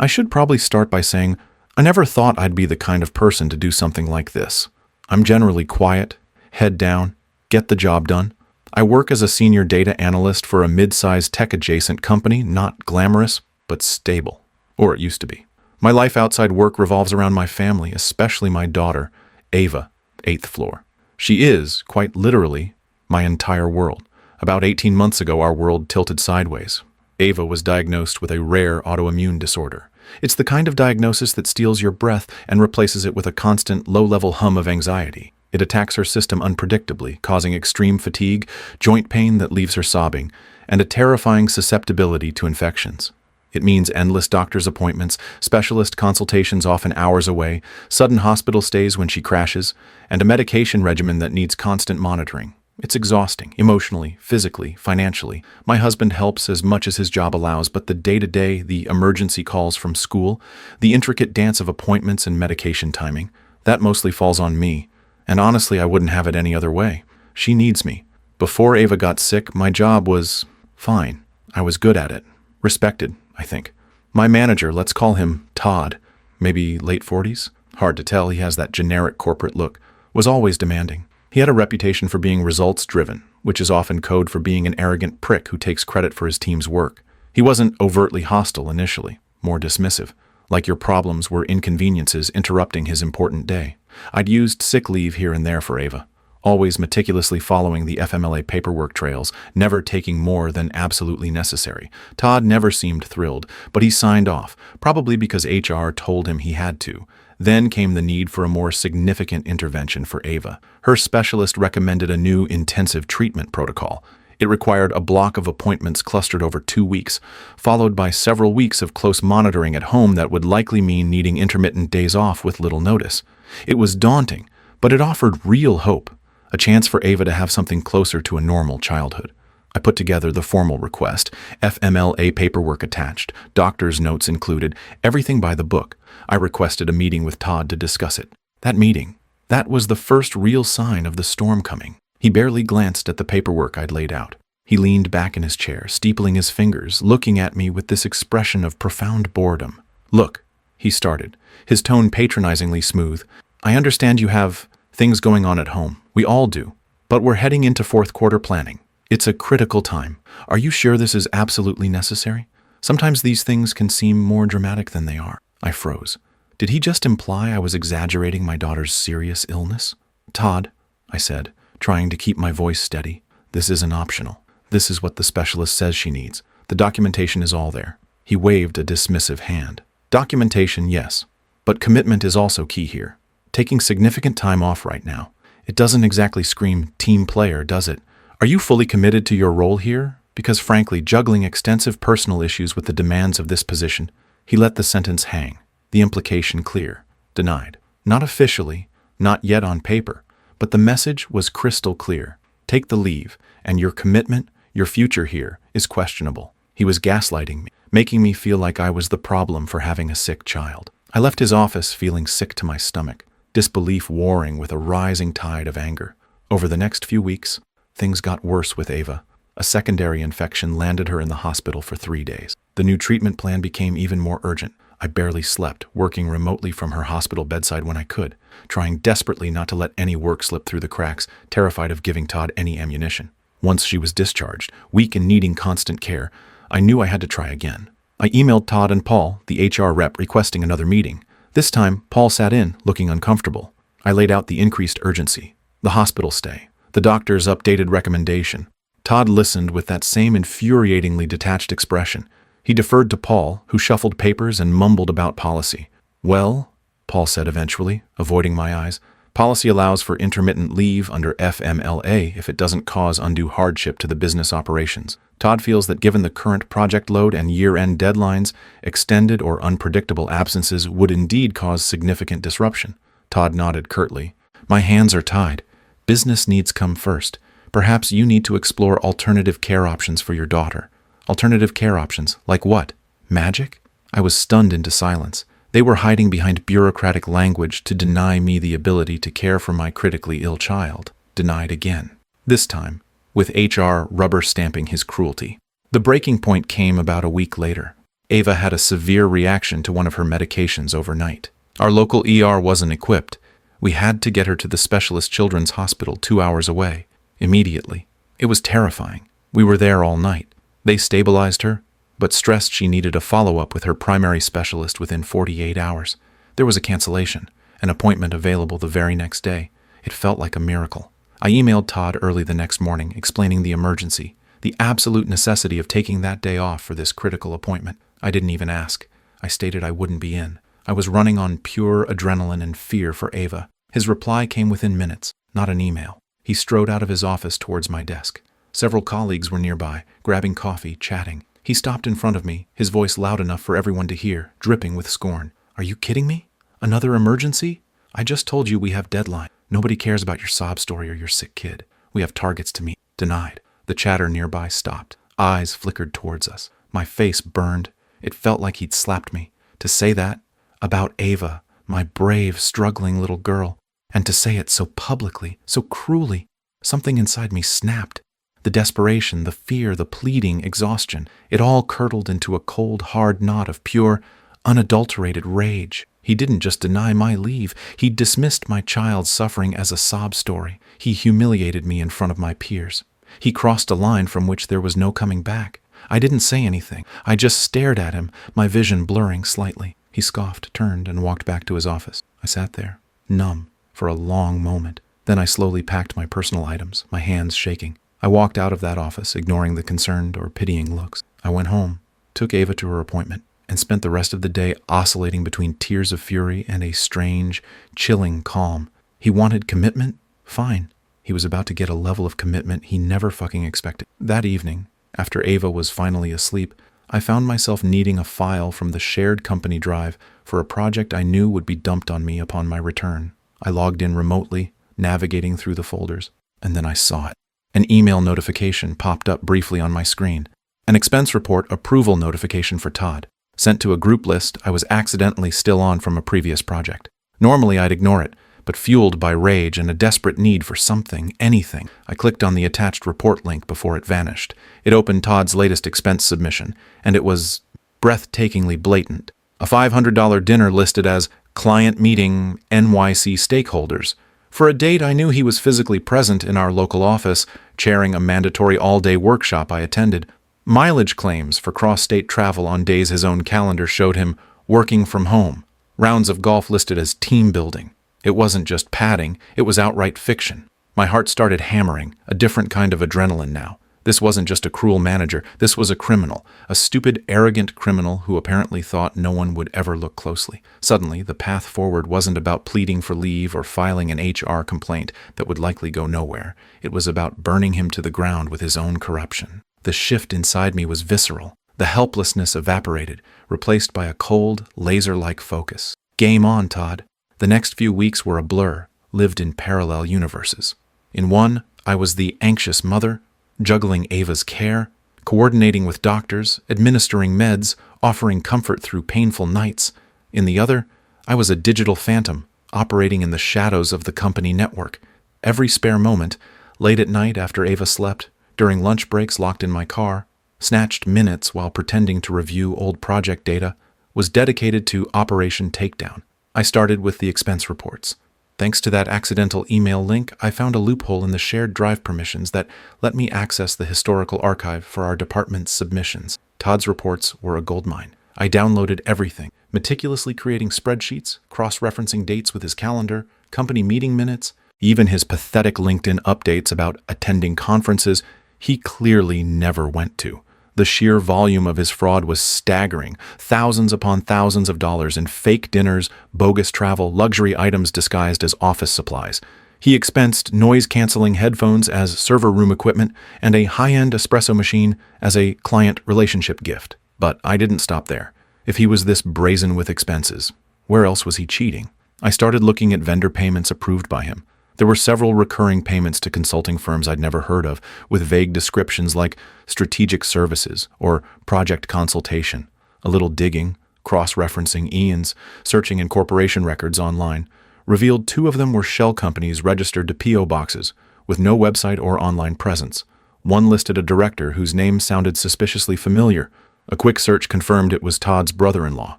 I should probably start by saying I never thought I'd be the kind of person to do something like this. I'm generally quiet, head down, get the job done. I work as a senior data analyst for a mid-sized tech-adjacent company, not glamorous, but stable. Or it used to be. My life outside work revolves around my family, especially my daughter, Ava, 8th floor. She is, quite literally, my entire world. About 18 months ago, our world tilted sideways. Ava was diagnosed with a rare autoimmune disorder. It's the kind of diagnosis that steals your breath and replaces it with a constant, low-level hum of anxiety. It attacks her system unpredictably, causing extreme fatigue, joint pain that leaves her sobbing, and a terrifying susceptibility to infections. It means endless doctor's appointments, specialist consultations often hours away, sudden hospital stays when she crashes, and a medication regimen that needs constant monitoring. It's exhausting, emotionally, physically, financially. My husband helps as much as his job allows, but the day-to-day, the emergency calls from school, the intricate dance of appointments and medication timing, that mostly falls on me. And honestly, I wouldn't have it any other way. She needs me. Before Ava got sick, my job was fine. I was good at it. Respected, I think. My manager, let's call him Todd, maybe late 40s? Hard to tell, he has that generic corporate look, was always demanding. He had a reputation for being results-driven, which is often code for being an arrogant prick who takes credit for his team's work. He wasn't overtly hostile initially, more dismissive, like your problems were inconveniences interrupting his important day. I'd used sick leave here and there for Ava, always meticulously following the FMLA paperwork trails, never taking more than absolutely necessary. Todd never seemed thrilled, but he signed off, probably because HR told him he had to. Then came the need for a more significant intervention for Ava. Her specialist recommended a new intensive treatment protocol. It required a block of appointments clustered over 2 weeks, followed by several weeks of close monitoring at home that would likely mean needing intermittent days off with little notice. It was daunting, but it offered real hope, a chance for Ava to have something closer to a normal childhood. I put together the formal request, FMLA paperwork attached, doctor's notes included, everything by the book. I requested a meeting with Todd to discuss it. That meeting, that was the first real sign of the storm coming. He barely glanced at the paperwork I'd laid out. He leaned back in his chair, steepling his fingers, looking at me with this expression of profound boredom. "Look," he started, his tone patronizingly smooth. "I understand you have things going on at home. We all do. But we're heading into fourth quarter planning. It's a critical time. Are you sure this is absolutely necessary? Sometimes these things can seem more dramatic than they are." I froze. Did he just imply I was exaggerating my daughter's serious illness? "Todd," I said, trying to keep my voice steady, "this isn't optional. This is what the specialist says she needs. The documentation is all there." He waved a dismissive hand. "Documentation, yes. But commitment is also key here. Taking significant time off right now. It doesn't exactly scream team player, does it? Are you fully committed to your role here? Because frankly, juggling extensive personal issues with the demands of this position." He let the sentence hang, the implication clear. Denied. Not officially, not yet on paper, but the message was crystal clear. Take the leave, and your commitment, your future here, is questionable. He was gaslighting me, making me feel like I was the problem for having a sick child. I left his office feeling sick to my stomach, disbelief warring with a rising tide of anger. Over the next few weeks, things got worse with Ava. A secondary infection landed her in the hospital for 3 days. The new treatment plan became even more urgent. I barely slept, working remotely from her hospital bedside when I could, trying desperately not to let any work slip through the cracks, terrified of giving Todd any ammunition. Once she was discharged, weak and needing constant care, I knew I had to try again. I emailed Todd and Paul, the HR rep, requesting another meeting. This time, Paul sat in, looking uncomfortable. I laid out the increased urgency, the hospital stay, the doctor's updated recommendation. Todd listened with that same infuriatingly detached expression. He deferred to Paul, who shuffled papers and mumbled about policy. "Well," Paul said eventually, avoiding my eyes, "policy allows for intermittent leave under FMLA if it doesn't cause undue hardship to the business operations. Todd feels that given the current project load and year-end deadlines, extended or unpredictable absences would indeed cause significant disruption." Todd nodded curtly. "My hands are tied. Business needs come first. Perhaps you need to explore alternative care options for your daughter." Alternative care options? Like what? Magic? I was stunned into silence. They were hiding behind bureaucratic language to deny me the ability to care for my critically ill child. Denied again. This time, with HR rubber stamping his cruelty. The breaking point came about a week later. Ava had a severe reaction to one of her medications overnight. Our local ER wasn't equipped. We had to get her to the specialist children's hospital 2 hours away, immediately. It was terrifying. We were there all night. They stabilized her, but stressed she needed a follow-up with her primary specialist within 48 hours. There was a cancellation, an appointment available the very next day. It felt like a miracle. I emailed Todd early the next morning, explaining the emergency, the absolute necessity of taking that day off for this critical appointment. I didn't even ask. I stated I wouldn't be in. I was running on pure adrenaline and fear for Ava. His reply came within minutes, not an email. He strode out of his office towards my desk. Several colleagues were nearby, grabbing coffee, chatting. He stopped in front of me, his voice loud enough for everyone to hear, dripping with scorn. "Are you kidding me? Another emergency? I just told you we have deadline. Nobody cares about your sob story or your sick kid. We have targets to meet." Denied. The chatter nearby stopped. Eyes flickered towards us. My face burned. It felt like he'd slapped me. To say that about Ava, my brave, struggling little girl, and to say it so publicly, so cruelly, something inside me snapped. The desperation, the fear, the pleading, exhaustion, it all curdled into a cold, hard knot of pure, unadulterated rage. He didn't just deny my leave. He dismissed my child's suffering as a sob story. He humiliated me in front of my peers. He crossed a line from which there was no coming back. I didn't say anything. I just stared at him, my vision blurring slightly. He scoffed, turned, and walked back to his office. I sat there, numb, for a long moment. Then I slowly packed my personal items, my hands shaking. I walked out of that office, ignoring the concerned or pitying looks. I went home, took Ava to her appointment, and spent the rest of the day oscillating between tears of fury and a strange, chilling calm. He wanted commitment? Fine. He was about to get a level of commitment he never fucking expected. That evening, after Ava was finally asleep, I found myself needing a file from the shared company drive for a project I knew would be dumped on me upon my return. I logged in remotely, navigating through the folders, and then I saw it. An email notification popped up briefly on my screen. An expense report approval notification for Todd, sent to a group list I was accidentally still on from a previous project. Normally I'd ignore it, but fueled by rage and a desperate need for something, anything, I clicked on the attached report link before it vanished. It opened Todd's latest expense submission, and it was breathtakingly blatant. A $500 dinner listed as client meeting NYC stakeholders. For a date I knew he was physically present in our local office, chairing a mandatory all-day workshop I attended. Mileage claims for cross-state travel on days his own calendar showed him working from home. Rounds of golf listed as team building. It wasn't just padding, it was outright fiction. My heart started hammering, a different kind of adrenaline now. This wasn't just a cruel manager, this was a criminal, a stupid, arrogant criminal who apparently thought no one would ever look closely. Suddenly, the path forward wasn't about pleading for leave or filing an HR complaint that would likely go nowhere. It was about burning him to the ground with his own corruption. The shift inside me was visceral. The helplessness evaporated, replaced by a cold, laser-like focus. Game on, Todd. The next few weeks were a blur, lived in parallel universes. In one, I was the anxious mother, juggling Ava's care, coordinating with doctors, administering meds, offering comfort through painful nights. In the other, I was a digital phantom, operating in the shadows of the company network. Every spare moment, late at night after Ava slept, during lunch breaks locked in my car, snatched minutes while pretending to review old project data, was dedicated to Operation Takedown. I started with the expense reports. Thanks to that accidental email link, I found a loophole in the shared drive permissions that let me access the historical archive for our department's submissions. Todd's reports were a goldmine. I downloaded everything, meticulously creating spreadsheets, cross-referencing dates with his calendar, company meeting minutes, even his pathetic LinkedIn updates about attending conferences he clearly never went to. The sheer volume of his fraud was staggering, thousands upon thousands of dollars in fake dinners, bogus travel, luxury items disguised as office supplies. He expensed noise-canceling headphones as server room equipment and a high-end espresso machine as a client relationship gift. But I didn't stop there. If he was this brazen with expenses, where else was he cheating? I started looking at vendor payments approved by him. There were several recurring payments to consulting firms I'd never heard of, with vague descriptions like strategic services or project consultation. A little digging, cross-referencing Ian's, searching in corporation records online, revealed 2 of them were shell companies registered to P.O. boxes, with no website or online presence. One listed a director whose name sounded suspiciously familiar, A quick search confirmed it was Todd's brother-in-law.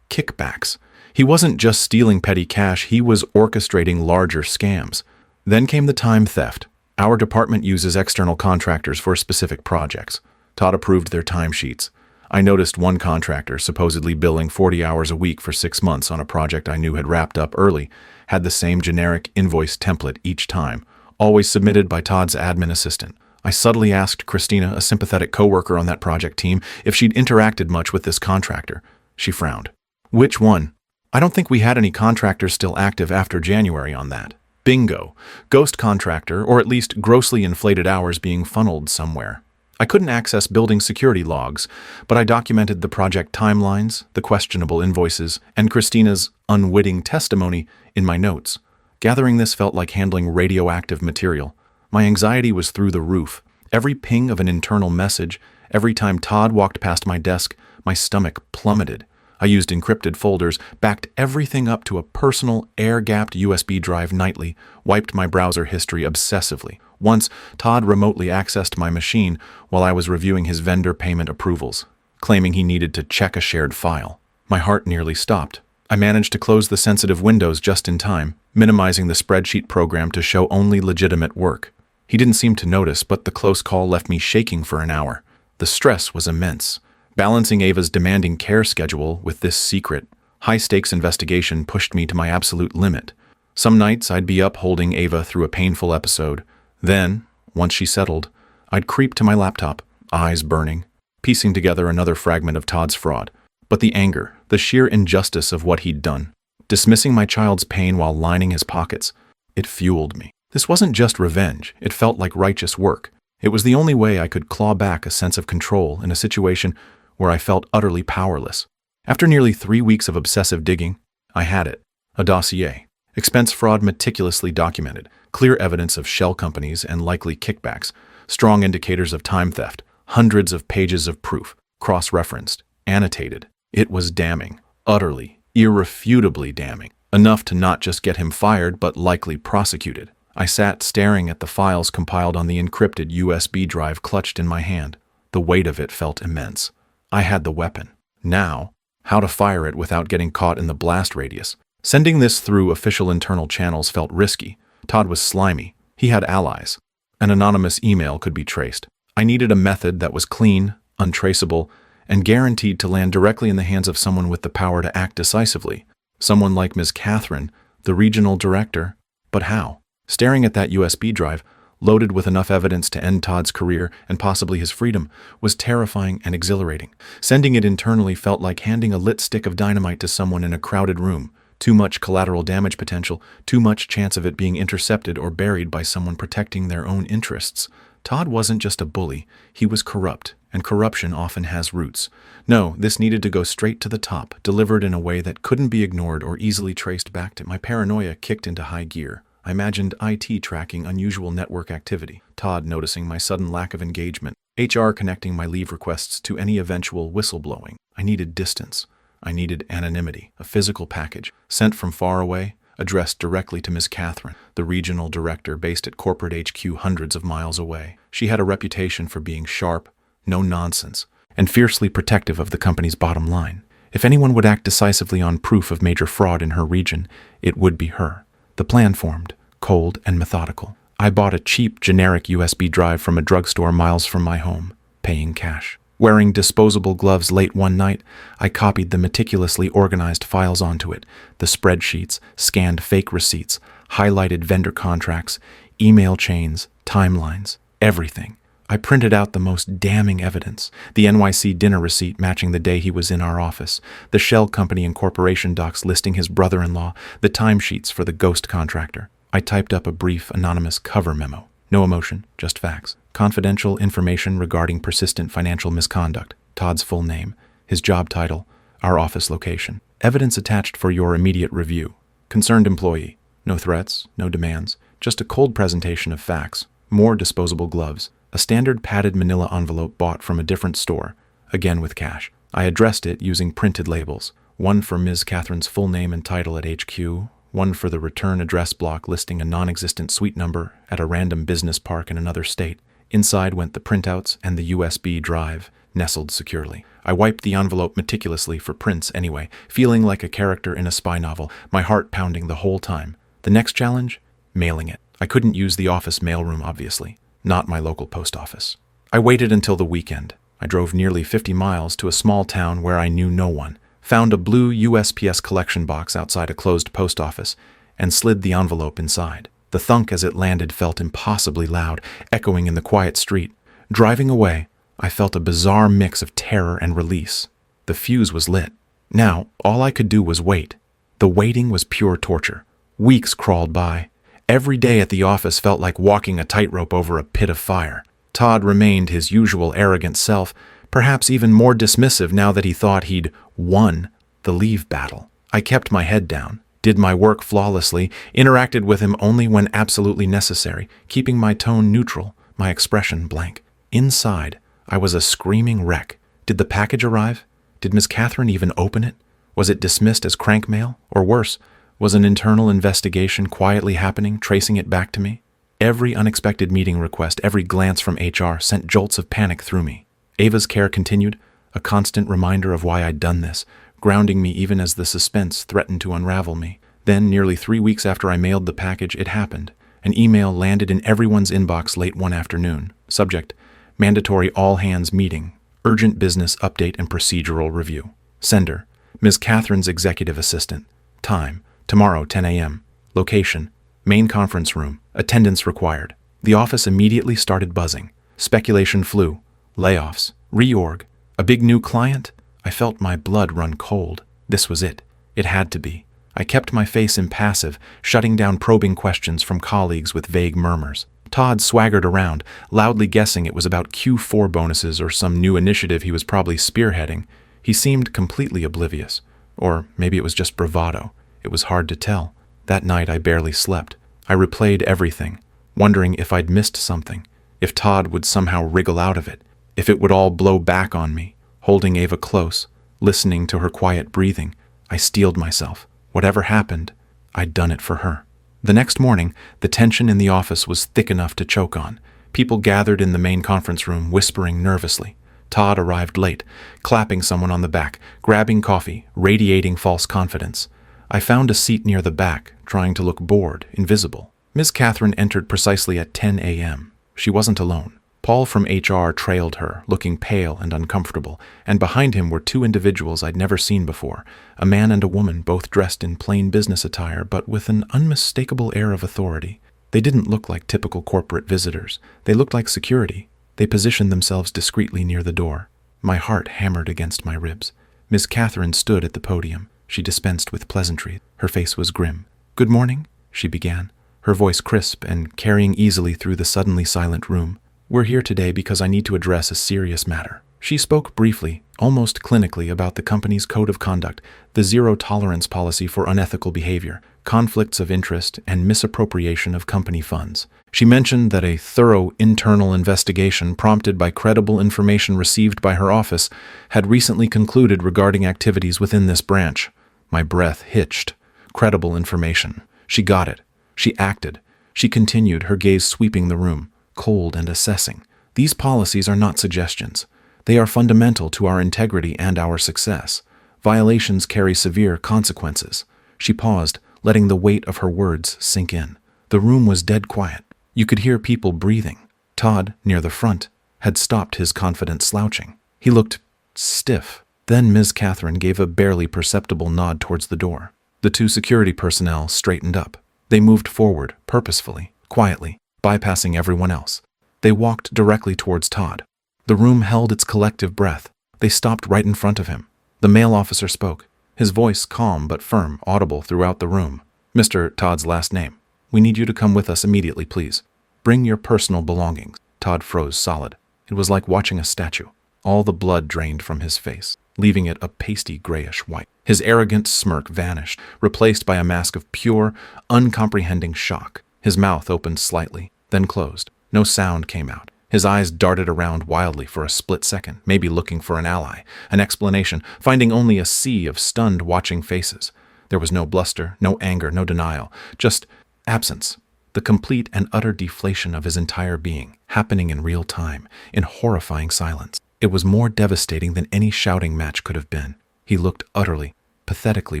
Kickbacks. He wasn't just stealing petty cash, he was orchestrating larger scams. Then came the time theft. Our department uses external contractors for specific projects. Todd approved their timesheets. I noticed one contractor, supposedly billing 40 hours a week for 6 months on a project I knew had wrapped up early, had the same generic invoice template each time, always submitted by Todd's admin assistant. I subtly asked Christina, a sympathetic coworker on that project team, if she'd interacted much with this contractor. She frowned. Which one? I don't think we had any contractors still active after January on that. Bingo. Ghost contractor, or at least grossly inflated hours being funneled somewhere. I couldn't access building security logs, but I documented the project timelines, the questionable invoices, and Christina's unwitting testimony in my notes. Gathering this felt like handling radioactive material. My anxiety was through the roof. Every ping of an internal message, every time Todd walked past my desk, my stomach plummeted. I used encrypted folders, backed everything up to a personal, air-gapped USB drive nightly, wiped my browser history obsessively. Once, Todd remotely accessed my machine while I was reviewing his vendor payment approvals, claiming he needed to check a shared file. My heart nearly stopped. I managed to close the sensitive windows just in time, minimizing the spreadsheet program to show only legitimate work. He didn't seem to notice, but the close call left me shaking for an hour. The stress was immense. Balancing Ava's demanding care schedule with this secret, high-stakes investigation pushed me to my absolute limit. Some nights I'd be up holding Ava through a painful episode. Then, once she settled, I'd creep to my laptop, eyes burning, piecing together another fragment of Todd's fraud. But the anger, the sheer injustice of what he'd done, dismissing my child's pain while lining his pockets, it fueled me. This wasn't just revenge, it felt like righteous work. It was the only way I could claw back a sense of control in a situation where I felt utterly powerless. After nearly 3 weeks of obsessive digging, I had it. A dossier. Expense fraud meticulously documented. Clear evidence of shell companies and likely kickbacks. Strong indicators of time theft. Hundreds of pages of proof. Cross-referenced. Annotated. It was damning. Utterly, irrefutably damning. Enough to not just get him fired, but likely prosecuted. I sat staring at the files compiled on the encrypted USB drive clutched in my hand. The weight of it felt immense. I had the weapon. Now, how to fire it without getting caught in the blast radius. Sending this through official internal channels felt risky. Todd was slimy. He had allies. An anonymous email could be traced. I needed a method that was clean, untraceable, and guaranteed to land directly in the hands of someone with the power to act decisively. Someone like Ms. Catherine, the regional director. But how? Staring at that USB drive, loaded with enough evidence to end Todd's career and possibly his freedom, was terrifying and exhilarating. Sending it internally felt like handing a lit stick of dynamite to someone in a crowded room. Too much collateral damage potential, too much chance of it being intercepted or buried by someone protecting their own interests. Todd wasn't just a bully, he was corrupt, and corruption often has roots. No, this needed to go straight to the top, delivered in a way that couldn't be ignored or easily traced back to. My paranoia kicked into high gear. I imagined IT tracking unusual network activity, Todd noticing my sudden lack of engagement, HR connecting my leave requests to any eventual whistleblowing. I needed distance. I needed anonymity, a physical package, sent from far away, addressed directly to Ms. Catherine, the regional director based at corporate HQ hundreds of miles away. She had a reputation for being sharp, no nonsense, and fiercely protective of the company's bottom line. If anyone would act decisively on proof of major fraud in her region, it would be her. The plan formed, cold and methodical. I bought a cheap, generic USB drive from a drugstore miles from my home, paying cash. Wearing disposable gloves late one night, I copied the meticulously organized files onto it, the spreadsheets, scanned fake receipts, highlighted vendor contracts, email chains, timelines, everything. I printed out the most damning evidence, the NYC dinner receipt matching the day he was in our office, the shell company and corporation docs listing his brother-in-law, the timesheets for the ghost contractor. I typed up a brief, anonymous cover memo. No emotion, just facts. Confidential information regarding persistent financial misconduct, Todd's full name, his job title, our office location. Evidence attached for your immediate review. Concerned employee. No threats, no demands, just a cold presentation of facts. More disposable gloves. A standard padded manila envelope bought from a different store, again with cash. I addressed it using printed labels, one for Ms. Catherine's full name and title at HQ, one for the return address block listing a non-existent suite number at a random business park in another state. Inside went the printouts and the USB drive, nestled securely. I wiped the envelope meticulously for prints anyway, feeling like a character in a spy novel, my heart pounding the whole time. The next challenge? Mailing it. I couldn't use the office mailroom, obviously. Not my local post office. I waited until the weekend. I drove nearly 50 miles to a small town where I knew no one, found a blue USPS collection box outside a closed post office, and slid the envelope inside. The thunk as it landed felt impossibly loud, echoing in the quiet street. Driving away, I felt a bizarre mix of terror and release. The fuse was lit. Now, all I could do was wait. The waiting was pure torture. Weeks crawled by. Every day at the office felt like walking a tightrope over a pit of fire. Todd remained his usual arrogant self, perhaps even more dismissive now that he thought he'd won the leave battle. I kept my head down, did my work flawlessly, interacted with him only when absolutely necessary, keeping my tone neutral, my expression blank. Inside, I was a screaming wreck. Did the package arrive? Did Miss Catherine even open it? Was it dismissed as crank mail? Or worse, was an internal investigation quietly happening, tracing it back to me? Every unexpected meeting request, every glance from HR sent jolts of panic through me. Ava's care continued, a constant reminder of why I'd done this, grounding me even as the suspense threatened to unravel me. Then, nearly 3 weeks after I mailed the package, it happened. An email landed in everyone's inbox late one afternoon. Subject: mandatory all-hands meeting, urgent business update and procedural review. Sender: Ms. Catherine's executive assistant. Time: tomorrow, 10 a.m. Location: main conference room. Attendance required. The office immediately started buzzing. Speculation flew. Layoffs. Reorg. A big new client? I felt my blood run cold. This was it. It had to be. I kept my face impassive, shutting down probing questions from colleagues with vague murmurs. Todd swaggered around, loudly guessing it was about Q4 bonuses or some new initiative he was probably spearheading. He seemed completely oblivious. Or maybe it was just bravado. It was hard to tell. That night I barely slept. I replayed everything, wondering if I'd missed something, if Todd would somehow wriggle out of it, if it would all blow back on me. Holding Ava close, listening to her quiet breathing, I steeled myself. Whatever happened, I'd done it for her. The next morning, the tension in the office was thick enough to choke on. People gathered in the main conference room, whispering nervously. Todd arrived late, clapping someone on the back, grabbing coffee, radiating false confidence. I found a seat near the back, trying to look bored, invisible. Miss Catherine entered precisely at 10 a.m. She wasn't alone. Paul from HR trailed her, looking pale and uncomfortable, and behind him were 2 individuals I'd never seen before, a man and a woman, both dressed in plain business attire, but with an unmistakable air of authority. They didn't look like typical corporate visitors. They looked like security. They positioned themselves discreetly near the door. My heart hammered against my ribs. Miss Catherine stood at the podium. She dispensed with pleasantry. Her face was grim. "Good morning," she began, her voice crisp and carrying easily through the suddenly silent room. "We're here today because I need to address a serious matter." She spoke briefly, almost clinically, about the company's code of conduct, the zero-tolerance policy for unethical behavior, conflicts of interest, and misappropriation of company funds. She mentioned that a thorough internal investigation prompted by credible information received by her office had recently concluded regarding activities within this branch. My breath hitched. Credible information. She got it. She acted. She continued, her gaze sweeping the room, cold and assessing. "These policies are not suggestions. They are fundamental to our integrity and our success. Violations carry severe consequences." She paused, letting the weight of her words sink in. The room was dead quiet. You could hear people breathing. Todd, near the front, had stopped his confident slouching. He looked stiff. Then Ms. Catherine gave a barely perceptible nod towards the door. The 2 security personnel straightened up. They moved forward, purposefully, quietly, bypassing everyone else. They walked directly towards Todd. The room held its collective breath. They stopped right in front of him. The male officer spoke, his voice calm but firm, audible throughout the room. "Mr. Todd's last name. We need you to come with us immediately, please. Bring your personal belongings." Todd froze solid. It was like watching a statue. All the blood drained from his face, leaving it a pasty grayish white. His arrogant smirk vanished, replaced by a mask of pure, uncomprehending shock. His mouth opened slightly, then closed. No sound came out. His eyes darted around wildly for a split second, maybe looking for an ally, an explanation, finding only a sea of stunned, watching faces. There was no bluster, no anger, no denial, just absence. the complete and utter deflation of his entire being, happening in real time, in horrifying silence. It was more devastating than any shouting match could have been. He looked utterly, pathetically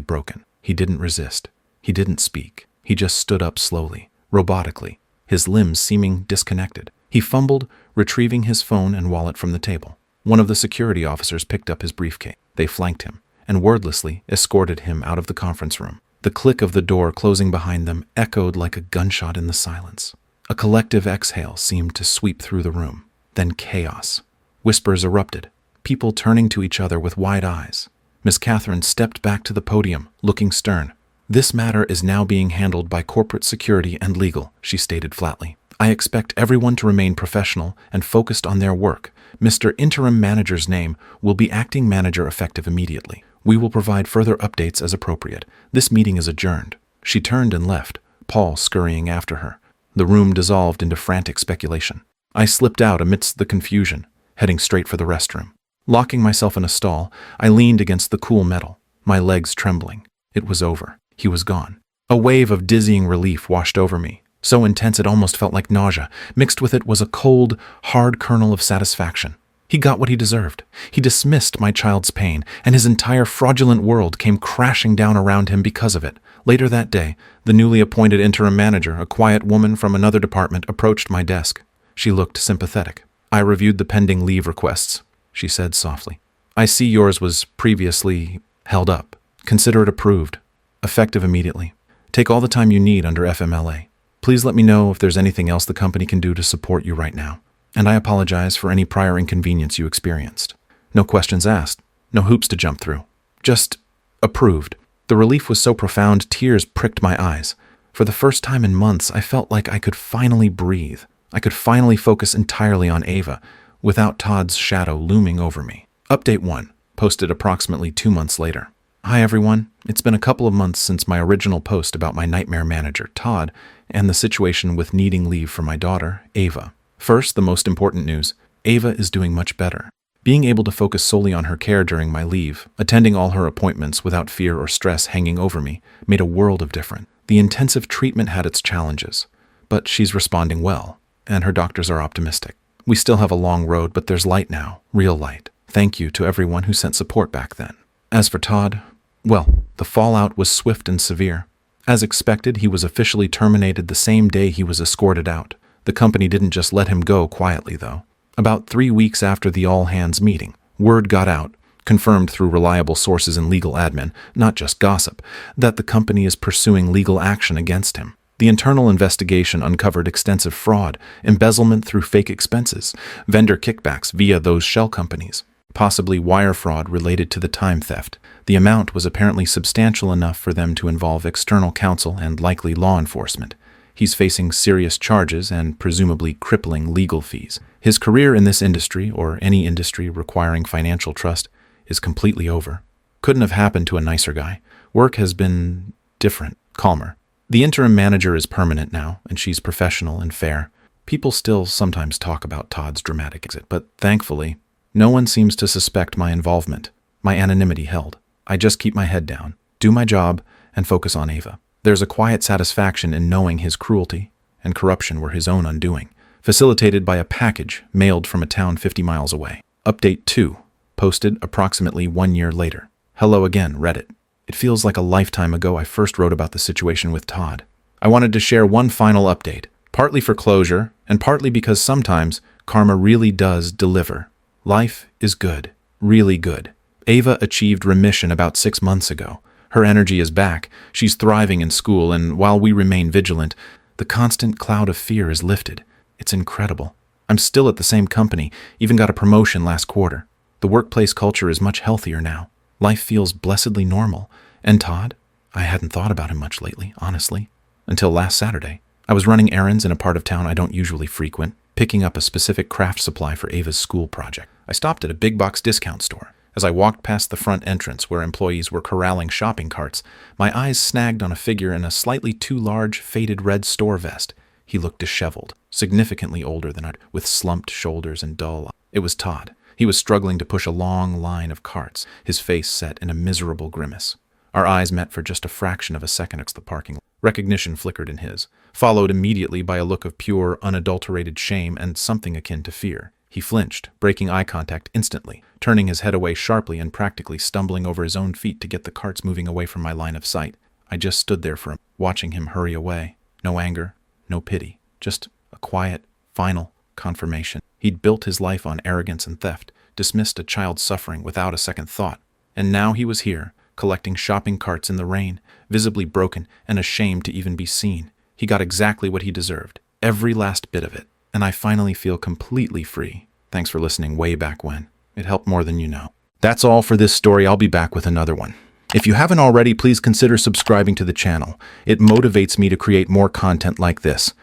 broken. He didn't resist. He didn't speak. He just stood up slowly, robotically, his limbs seeming disconnected. He fumbled, retrieving his phone and wallet from the table. One of the security officers picked up his briefcase. They flanked him and wordlessly escorted him out of the conference room. The click of the door closing behind them echoed like a gunshot in the silence. A collective exhale seemed to sweep through the room. Then chaos. Whispers erupted, people turning to each other with wide eyes. Miss Catherine stepped back to the podium, looking stern. "This matter is now being handled by corporate security and legal," she stated flatly. "I expect everyone to remain professional and focused on their work. Mr. Interim Manager's name will be acting manager effective immediately. We will provide further updates as appropriate. This meeting is adjourned." She turned and left, Paul scurrying after her. The room dissolved into frantic speculation. I slipped out amidst the confusion, heading straight for the restroom. Locking myself in a stall, I leaned against the cool metal, my legs trembling. It was over. He was gone. A wave of dizzying relief washed over me, so intense it almost felt like nausea. Mixed with it was a cold, hard kernel of satisfaction. He got what he deserved. He dismissed my child's pain, and his entire fraudulent world came crashing down around him because of it. Later that day, the newly appointed interim manager, a quiet woman from another department, approached my desk. She looked sympathetic. "I reviewed the pending leave requests," she said softly. "I see yours was previously held up. Consider it approved. Effective immediately. Take all the time you need under FMLA. Please let me know if there's anything else the company can do to support you right now. And I apologize for any prior inconvenience you experienced. No questions asked. No hoops to jump through. Just approved." The relief was so profound, tears pricked my eyes. For the first time in months, I felt like I could finally breathe. I could finally focus entirely on Ava, without Todd's shadow looming over me. Update 1, posted approximately 2 months later. "Hi everyone. It's been a couple of months since my original post about my nightmare manager, Todd, and the situation with needing leave for my daughter, Ava. First, the most important news. Ava is doing much better. Being able to focus solely on her care during my leave, attending all her appointments without fear or stress hanging over me, made a world of difference. The intensive treatment had its challenges, but she's responding well, and her doctors are optimistic. We still have a long road, but there's light now, real light. Thank you to everyone who sent support back then." As for Todd, well, the fallout was swift and severe. As expected, he was officially terminated the same day he was escorted out. The company didn't just let him go quietly, though. About 3 weeks after the all-hands meeting, word got out, confirmed through reliable sources in legal admin, not just gossip, that the company is pursuing legal action against him. The internal investigation uncovered extensive fraud, embezzlement through fake expenses, vendor kickbacks via those shell companies, possibly wire fraud related to the time theft. The amount was apparently substantial enough for them to involve external counsel and likely law enforcement. He's facing serious charges and presumably crippling legal fees. His career in this industry, or any industry requiring financial trust, is completely over. Couldn't have happened to a nicer guy. Work has been different, calmer. The interim manager is permanent now, and she's professional and fair. People still sometimes talk about Todd's dramatic exit, but thankfully, no one seems to suspect my involvement, my anonymity held. I just keep my head down, do my job, and focus on Ava. There's a quiet satisfaction in knowing his cruelty and corruption were his own undoing, facilitated by a package mailed from a town 50 miles away. Update 2, posted approximately 1 year later. Hello again, Reddit. It feels like a lifetime ago I first wrote about the situation with Todd. I wanted to share one final update, partly for closure, and partly because sometimes karma really does deliver. Life is good, really good. Ava achieved remission about 6 months ago. Her energy is back, she's thriving in school, and while we remain vigilant, the constant cloud of fear is lifted. It's incredible. I'm still at the same company, even got a promotion last quarter. The workplace culture is much healthier now. Life feels blessedly normal. And Todd? I hadn't thought about him much lately, honestly. Until last Saturday. I was running errands in a part of town I don't usually frequent, picking up a specific craft supply for Ava's school project. I stopped at a big box discount store. As I walked past the front entrance where employees were corralling shopping carts, my eyes snagged on a figure in a slightly too large, faded red store vest. He looked disheveled, significantly older than I, with slumped shoulders and dull eyes. It was Todd. He was struggling to push a long line of carts, his face set in a miserable grimace. Our eyes met for just a fraction of a second at the parking lot. Recognition flickered in his, followed immediately by a look of pure, unadulterated shame and something akin to fear. He flinched, breaking eye contact instantly, turning his head away sharply and practically stumbling over his own feet to get the carts moving away from my line of sight. I just stood there for him, watching him hurry away. No anger, no pity, just a quiet, final confirmation. He'd built his life on arrogance and theft, dismissed a child's suffering without a second thought. And now he was here, collecting shopping carts in the rain, visibly broken and ashamed to even be seen. He got exactly what he deserved, every last bit of it. And I finally feel completely free. Thanks for listening way back when. It helped more than you know. That's all for this story. I'll be back with another one. If you haven't already, please consider subscribing to the channel. It motivates me to create more content like this.